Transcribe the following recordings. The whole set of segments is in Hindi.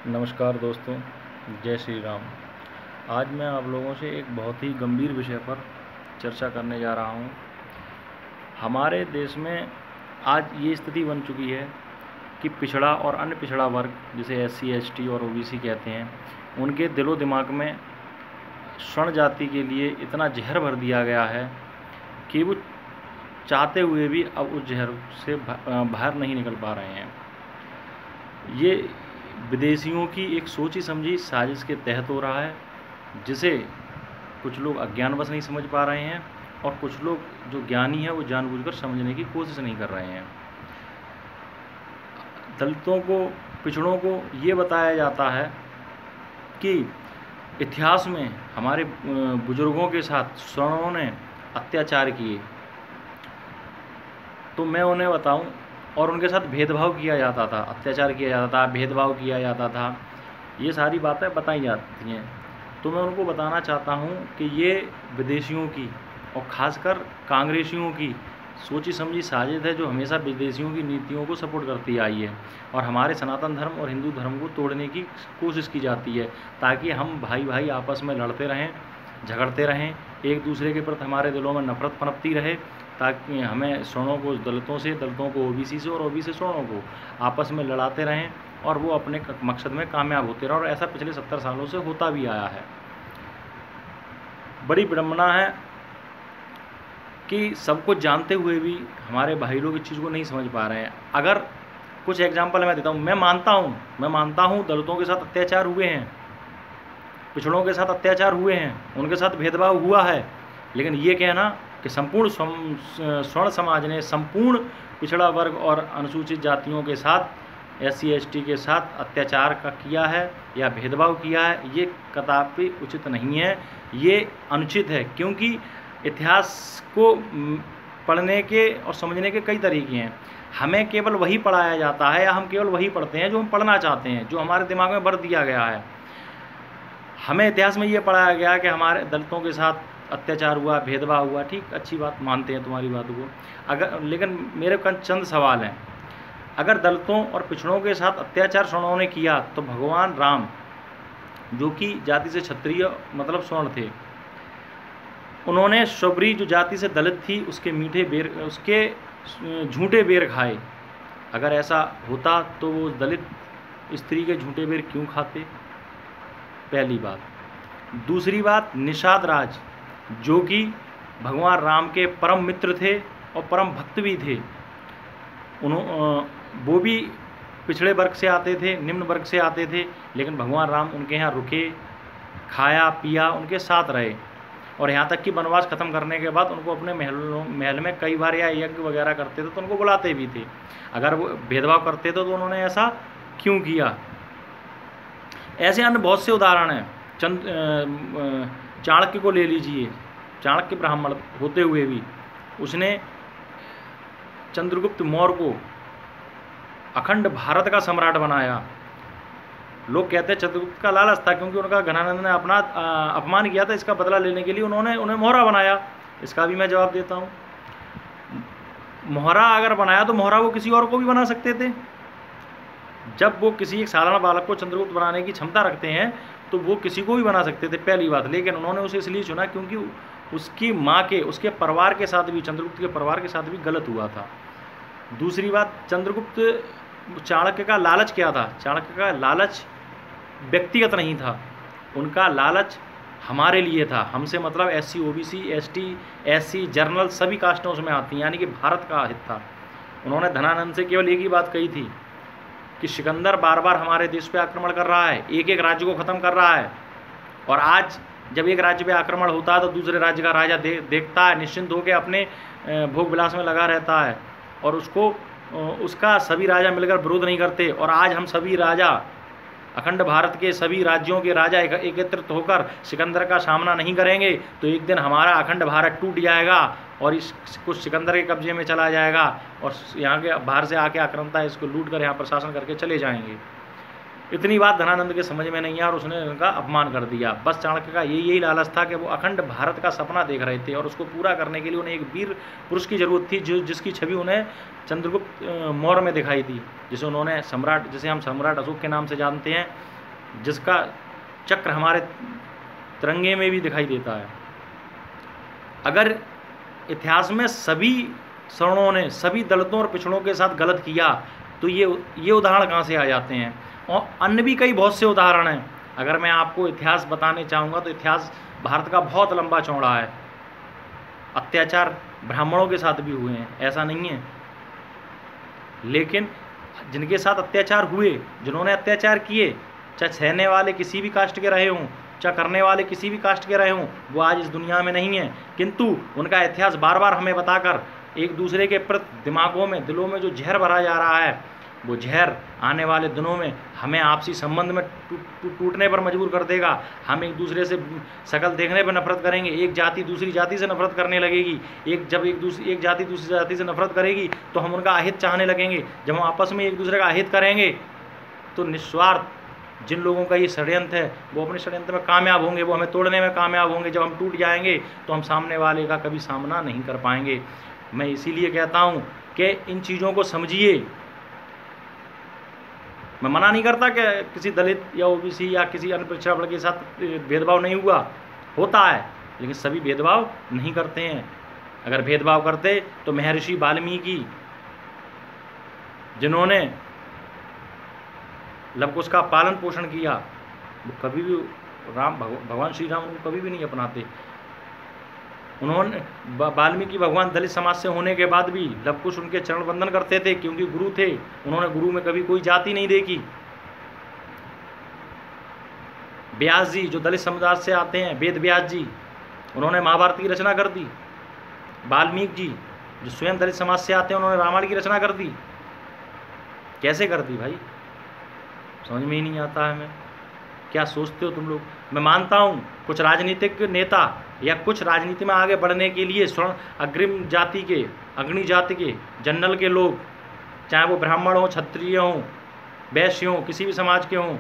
नमस्कार दोस्तों, जय श्री राम। आज मैं आप लोगों से एक बहुत ही गंभीर विषय पर चर्चा करने जा रहा हूँ। हमारे देश में आज ये स्थिति बन चुकी है कि पिछड़ा और अन्य पिछड़ा वर्ग, जिसे SC ST और OBC कहते हैं, उनके दिलो दिमाग में स्वर्ण जाति के लिए इतना जहर भर दिया गया है कि वो चाहते हुए भी अब उस जहर से बाहर नहीं निकल पा रहे हैं। ये विदेशियों की एक सोची समझी साजिश के तहत हो रहा है, जिसे कुछ लोग अज्ञानवश नहीं समझ पा रहे हैं और कुछ लोग जो ज्ञानी हैं वो जानबूझकर समझने की कोशिश नहीं कर रहे हैं। दलितों को, पिछड़ों को ये बताया जाता है कि इतिहास में हमारे बुजुर्गों के साथ सवर्णों ने अत्याचार किए, तो मैं उन्हें बताऊं, और उनके साथ भेदभाव किया जाता था, अत्याचार किया जाता था, भेदभाव किया जाता था, ये सारी बातें बताई जाती हैं। तो मैं उनको बताना चाहता हूं कि ये विदेशियों की और ख़ासकर कांग्रेसियों की सोची समझी साजिश है, जो हमेशा विदेशियों की नीतियों को सपोर्ट करती आई है और हमारे सनातन धर्म और हिंदू धर्म को तोड़ने की कोशिश की जाती है, ताकि हम भाई भाई आपस में लड़ते रहें, झगड़ते रहें, एक दूसरे के प्रति हमारे दिलों में नफरत पनपती रहे, ताकि हमें सवर्णों को दलितों से, दलितों को OBC से और OBC से सवर्णों को आपस में लड़ाते रहें और वो अपने मकसद में कामयाब होते रहें। और ऐसा पिछले 70 सालों से होता भी आया है। बड़ी विडम्बना है कि सब कुछ जानते हुए भी हमारे भाई लोग इस चीज़ को नहीं समझ पा रहे हैं। अगर कुछ एग्जाम्पल मैं देता हूँ, मैं मानता हूँ दलितों के साथ अत्याचार हुए हैं, पिछड़ों के साथ अत्याचार हुए हैं, उनके साथ भेदभाव हुआ है, लेकिन ये कहना कि संपूर्ण स्वर्ण समाज ने संपूर्ण पिछड़ा वर्ग और अनुसूचित जातियों के साथ, SC ST के साथ अत्याचार का किया है या भेदभाव किया है, ये कदापि उचित नहीं है, ये अनुचित है। क्योंकि इतिहास को पढ़ने के और समझने के कई तरीके हैं। हमें केवल वही पढ़ाया जाता है या हम केवल वही पढ़ते हैं जो हम पढ़ना चाहते हैं, जो हमारे दिमाग में भर दिया गया है। हमें इतिहास में ये पढ़ाया गया कि हमारे दलितों के साथ अत्याचार हुआ, भेदभाव हुआ, ठीक, अच्छी बात, मानते हैं तुम्हारी बात को। लेकिन मेरे चंद सवाल हैं। अगर दलितों और पिछड़ों के साथ अत्याचार सवर्णों ने किया, तो भगवान राम, जो कि जाति से क्षत्रिय मतलब स्वर्ण थे, उन्होंने शबरी, जो जाति से दलित थी, उसके झूठे बेर खाए। अगर ऐसा होता तो वो दलित स्त्री के झूठे बेर क्यों खाते? पहली बात। दूसरी बात, निषाद राज, जो कि भगवान राम के परम मित्र थे और परम भक्त भी थे, वो भी पिछड़े वर्ग से आते थे, निम्न वर्ग से आते थे, लेकिन भगवान राम उनके यहाँ रुके, खाया पिया, उनके साथ रहे, और यहाँ तक कि वनवास खत्म करने के बाद उनको अपने महल में कई बार या यज्ञ वगैरह करते थे तो उनको बुलाते भी थे। अगर वो भेदभाव करते थे तो उन्होंने ऐसा क्यों किया? ऐसे अन्य बहुत से उदाहरण हैं। चाणक्य को ले लीजिए। चाणक्य ब्राह्मण होते हुए भी उसने चंद्रगुप्त मौर्य को अखंड भारत का सम्राट बनाया। लोग कहते हैं चंद्रगुप्त का लालच था, क्योंकि उनका घनानंद ने अपना अपमान किया था, इसका बदला लेने के लिए उन्होंने उन्हें मोहरा बनाया। इसका भी मैं जवाब देता हूँ। मोहरा अगर बनाया तो मोहरा वो किसी और को भी बना सकते थे। जब वो किसी एक साधारण बालक को चंद्रगुप्त बनाने की क्षमता रखते हैं तो वो किसी को भी बना सकते थे, पहली बात। लेकिन उन्होंने उसे इसलिए चुना क्योंकि उसकी माँ के, उसके परिवार के साथ भी, चंद्रगुप्त के परिवार के साथ भी गलत हुआ था। दूसरी बात, चाणक्य का लालच क्या था? चाणक्य का लालच व्यक्तिगत नहीं था, उनका लालच हमारे लिए था। हमसे मतलब SC OBC ST SC general सभी कास्टें उसमें आती हैं, यानी कि भारत का हित था। उन्होंने धनानंद से केवल एक ही बात कही थी कि सिकंदर बार बार हमारे देश पे आक्रमण कर रहा है, एक एक राज्य को ख़त्म कर रहा है, और आज जब एक राज्य पे आक्रमण होता है तो दूसरे राज्य का राजा देखता है, निश्चिंत होकर अपने भोग विलास में लगा रहता है, और उसका सभी राजा मिलकर विरोध नहीं करते। और आज हम सभी राजा, अखंड भारत के सभी राज्यों के राजा एकत्रित होकर सिकंदर का सामना नहीं करेंगे तो एक दिन हमारा अखंड भारत टूट जाएगा और कुछ सिकंदर के कब्जे में चला जाएगा, और यहाँ के बाहर से आके आक्रांता इसको लूट कर यहाँ प्रशासन करके चले जाएंगे। इतनी बात धनानंद के समझ में नहीं आया और उसने उनका अपमान कर दिया। बस चाणक्य का यही लालच था कि वो अखंड भारत का सपना देख रहे थे और उसको पूरा करने के लिए उन्हें एक वीर पुरुष की जरूरत थी, जिसकी छवि उन्हें चंद्रगुप्त मौर्य में दिखाई दी, जिसे हम सम्राट अशोक के नाम से जानते हैं, जिसका चक्र हमारे तिरंगे में भी दिखाई देता है। अगर इतिहास में सभी सवर्णों ने सभी दलितों और पिछड़ों के साथ गलत किया तो ये उदाहरण कहाँ से आ जाते हैं। और अन्य भी कई बहुत से उदाहरण हैं। अगर मैं आपको इतिहास बताने चाहूँगा तो इतिहास भारत का बहुत लंबा चौड़ा है। अत्याचार ब्राह्मणों के साथ भी हुए हैं, ऐसा नहीं है, लेकिन जिनके साथ अत्याचार हुए, जिन्होंने अत्याचार किए, चाहे सहने वाले किसी भी कास्ट के रहे हों, चाहे करने वाले किसी भी कास्ट के रहे हों, वो आज इस दुनिया में नहीं है। किंतु उनका इतिहास बार बार हमें बताकर एक दूसरे के प्रति दिमागों में, दिलों में जो जहर भरा जा रहा है, वो जहर आने वाले दिनों में हमें आपसी संबंध में टूटने पर मजबूर कर देगा। हम एक दूसरे से शक्ल देखने पर नफरत करेंगे, एक जाति दूसरी जाति से नफरत करने लगेगी, एक जाति दूसरी जाति से नफरत करेगी तो हम उनका अहित चाहने लगेंगे। जब हम आपस में एक दूसरे का अहित करेंगे तो निस्वार्थ जिन लोगों का ये षड्यंत्र है वो अपने षड्यंत्र में कामयाब होंगे, वो हमें तोड़ने में कामयाब होंगे। जब हम टूट जाएंगे तो हम सामने वाले का कभी सामना नहीं कर पाएंगे। मैं इसीलिए कहता हूँ कि इन चीज़ों को समझिए। मैं मना नहीं करता कि किसी दलित या ओबीसी या किसी अन्य पिछड़ा वर्ग के साथ भेदभाव नहीं हुआ, होता है, लेकिन सभी भेदभाव नहीं करते हैं। अगर भेदभाव करते तो महर्षि वाल्मीकि, जिन्होंने लवकुश का पालन पोषण किया, वो कभी भी भगवान श्री राम उनको कभी भी नहीं अपनाते। उन्होंने वाल्मीकि भगवान दलित समाज से होने के बाद भी लवकुश उनके चरण वंदन करते थे, क्योंकि गुरु थे। उन्होंने गुरु में कभी कोई जाति नहीं देखी। व्यास जी जो दलित समुदाय से आते हैं, वेद व्यास जी, उन्होंने महाभारत की रचना कर दी। वाल्मीकि जी जो स्वयं दलित समाज से आते हैं, उन्होंने रामायण की रचना कर दी। कैसे कर दी भाई, समझ में ही नहीं आता है। हमें क्या सोचते हो तुम लोग। मैं मानता हूँ कुछ राजनीतिक नेता या कुछ राजनीति में आगे बढ़ने के लिए स्वर्ण अग्रिम जाति के, अग्नि जाति के, जनरल के लोग, चाहे वो ब्राह्मण हो, क्षत्रिय हों, वैश्य हों, किसी भी समाज के हों,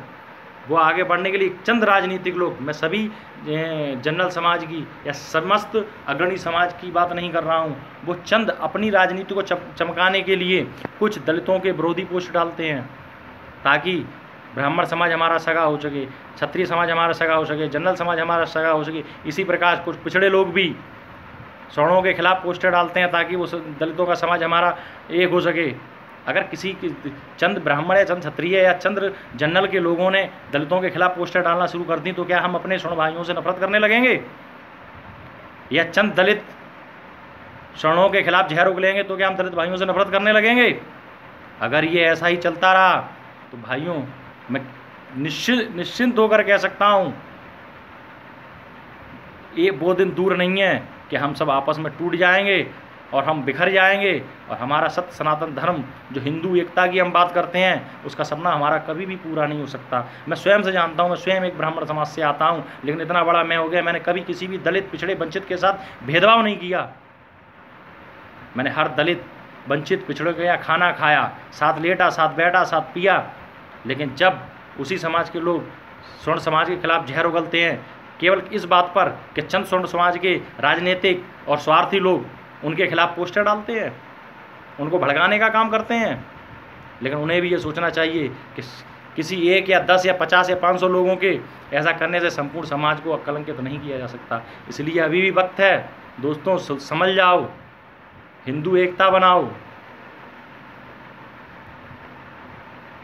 वो आगे बढ़ने के लिए चंद राजनीतिक लोग, मैं सभी जनरल समाज की या समस्त अग्रणी समाज की बात नहीं कर रहा हूँ, वो चंद अपनी राजनीति को चमकाने के लिए कुछ दलितों के विरोधी पोस्ट डालते हैं, ताकि ब्राह्मण समाज हमारा सगा हो सके, क्षत्रिय समाज हमारा सगा हो सके, जनरल समाज हमारा सगा हो सके। इसी प्रकार कुछ पिछड़े लोग भी सवर्णों के खिलाफ पोस्टर डालते हैं ताकि वो दलितों का समाज हमारा एक हो सके। अगर किसी चंद ब्राह्मण या चंद क्षत्रिय या चंद जनरल के लोगों ने दलितों के खिलाफ पोस्टर डालना शुरू कर दी तो क्या हम अपने स्वर्ण भाइयों से नफरत करने लगेंगे? या चंद दलित स्वर्णों के खिलाफ जहर उगलेंगे तो क्या हम दलित भाइयों से नफरत करने लगेंगे? अगर ये ऐसा ही चलता रहा तो भाइयों, मैं निश्चिंत होकर कह सकता हूँ ये वो दिन दूर नहीं है कि हम सब आपस में टूट जाएंगे और हम बिखर जाएंगे और हमारा सत्य सनातन धर्म जो हिंदू एकता की हम बात करते हैं उसका सपना हमारा कभी भी पूरा नहीं हो सकता। मैं स्वयं से जानता हूँ, मैं स्वयं एक ब्राह्मण समाज से आता हूँ, लेकिन इतना बड़ा मैं हो गया, मैंने कभी किसी भी दलित पिछड़े वंचित के साथ भेदभाव नहीं किया। मैंने हर दलित वंचित पिछड़े के यहाँ खाना खाया, साथ लेटा, साथ बैठा, साथ पिया। लेकिन जब उसी समाज के लोग स्वर्ण समाज के खिलाफ जहर उगलते हैं केवल इस बात पर कि चंद स्वर्ण समाज के राजनीतिक और स्वार्थी लोग उनके खिलाफ पोस्टर डालते हैं, उनको भड़काने का काम करते हैं, लेकिन उन्हें भी ये सोचना चाहिए कि किसी 1 या 10 या 50 या 500 लोगों के ऐसा करने से संपूर्ण समाज को कलंकित तो नहीं किया जा सकता। इसलिए अभी भी वक्त है दोस्तों, समझ जाओ, हिंदू एकता बनाओ,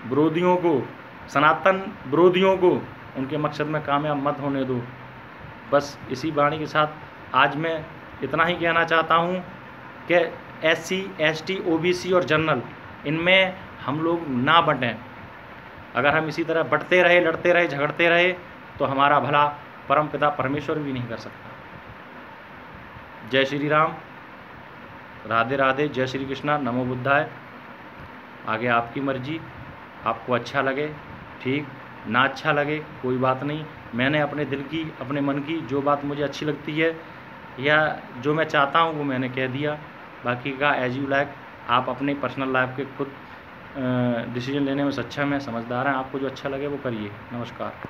विरोधियों को, सनातन विरोधियों को उनके मकसद में कामयाब मत होने दो। बस इसी वाणी के साथ आज मैं इतना ही कहना चाहता हूँ कि SC, ST, OBC और जनरल इनमें हम लोग ना बंटें। अगर हम इसी तरह बंटते रहे, लड़ते रहे, झगड़ते रहे तो हमारा भला परम पिता परमेश्वर भी नहीं कर सकता। जय श्री राम, राधे राधे, जय श्री कृष्णा, नमो बुद्धाय। आगे आपकी मर्जी, आपको अच्छा लगे ठीक, ना अच्छा लगे कोई बात नहीं। मैंने अपने दिल की, अपने मन की जो बात मुझे अच्छी लगती है या जो मैं चाहता हूँ वो मैंने कह दिया। बाकी का एज यू लाइक, आप अपने पर्सनल लाइफ के खुद डिसीजन लेने में सक्षम है, समझदार हैं। आपको जो अच्छा लगे वो करिए। नमस्कार।